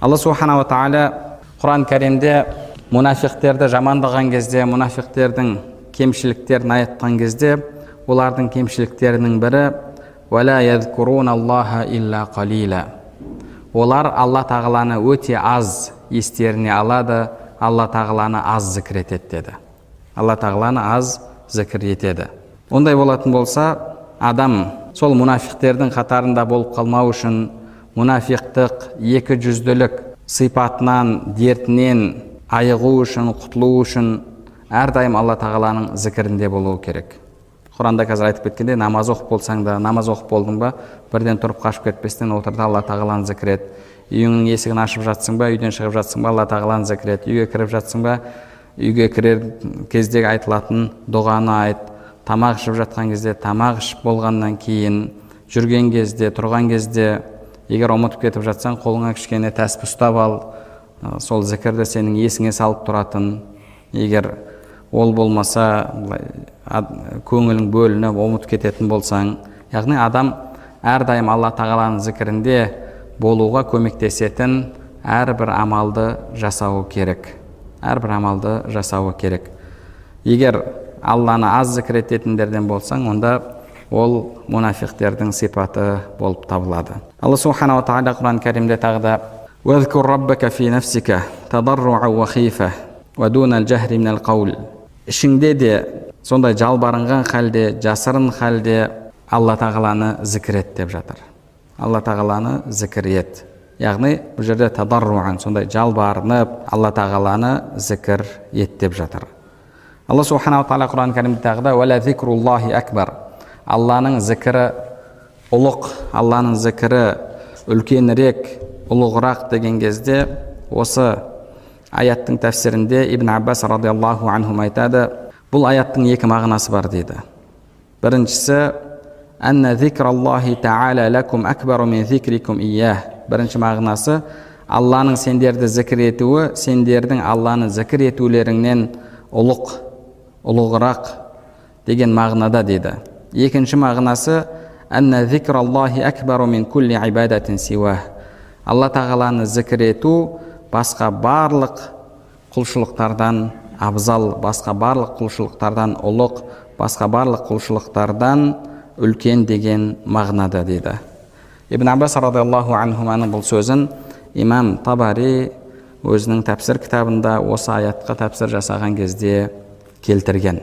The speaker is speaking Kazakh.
Алла субханала тағала Құран кәрімде мұнафиқтерді жамандаған кезде, мұнафиқтердің кемшіліктерін айтқан кезде, олардың кемшіліктерінің бірі «Вәлә язкурун Аллаха илля қалила». Олар Алла тағаланы өте аз естеріне алады, Алла тағаланы аз зікір етеді деді. Алла тағаланы аз зікір етеді. Ондай болатын болса, адам сол мұнафиқтердің қатарында болып қалмау үшін, мұнафиқтық, екі жүзділік сипатынан, дертінен айығу үшін, құтылу үшін әрдайым Алла тағаланың зікірінде болуы керек. Құранда қазір айтып кеткенде, намаз оқып болсаң да, намаз оқып болдың ба, бірден тұрып қашып кетпестен отырды, Алла тағаланы зікір ет. Үйіңнің есігін ашып жатсың ба, үйден шығып жатсың ба, Алла тағаланы зікір ет. Үйге кіріп жатсың ба, үйге кірер кездегі айтылатын дұғаны айт. Тамақ ішіп жатқан кезде, тамақ ішіп болғаннан кейін, жүрген кезде, тұрған кезде, егер ұмытып кетіп жатсаң, қолыңа кішкене тәспі ұстап ал, сол зікірді сенің есіңе салып тұратын. Егер ол болмаса, көңілің бөлініп, ұмытып кететін болсаң, яғни адам әрдайым Алла тағаланың зікірінде болуға көмектесетін әрбір амалды жасауы керек. Әрбір амалды жасауы керек. Егер Алланы аз зікір ететіндерден болсаң, онда ол мұнафиқтердің сипаты болып табылады. Алла субханала тағала Құран кәрімде тағы да «Вазкур раббака фи нафсика тадарруа ва хифа ва дунал жахри минал қаул». Ішіңде де сондай жалбарынған халде, жасырын халде Алла тағаланы зікір ет деп жатыр. Алла тағаланы зікір ет. Яғни бұл жерде тадарруан, сондай жалбарынып Алла тағаланы зікір ет деп жатыр. Алла субханала тағала Құран кәрімде тағы да «Вәлә зикруллахи акбар». Алланың зікірі ұлық, Алланың зікірі үлкенірек, ұлығырақ деген кезде осы аяттың тәфсірінде Ибн Аббас радиаллаху анхум айтады, бұл аяттың екі мағынасы бар дейді. Біріншісі «Анна зикраллахи та'ала лакум акбару мин зикрикум иyyah». Бірінші мағынасы Алланың сендерді зікір етуі сендердің Алланы зікір етулеріңнен ұлығырақ деген мағынада дейді. Екінші мағынасы «Анна зикраллахи акбару мин кулли ибадатин сивах». Алла тағаланы зікір ету басқа барлық құлшылықтардан абзал, басқа барлық құлшылықтардан ұлық, басқа барлық құлшылықтардан үлкен деген мағынада дейді. Ибн Аббас радиаллаху анхуманың бұл сөзін имам Табари өзінің тәпсір кітабында осы аятқа тәпсір жасаған кезде келтірген.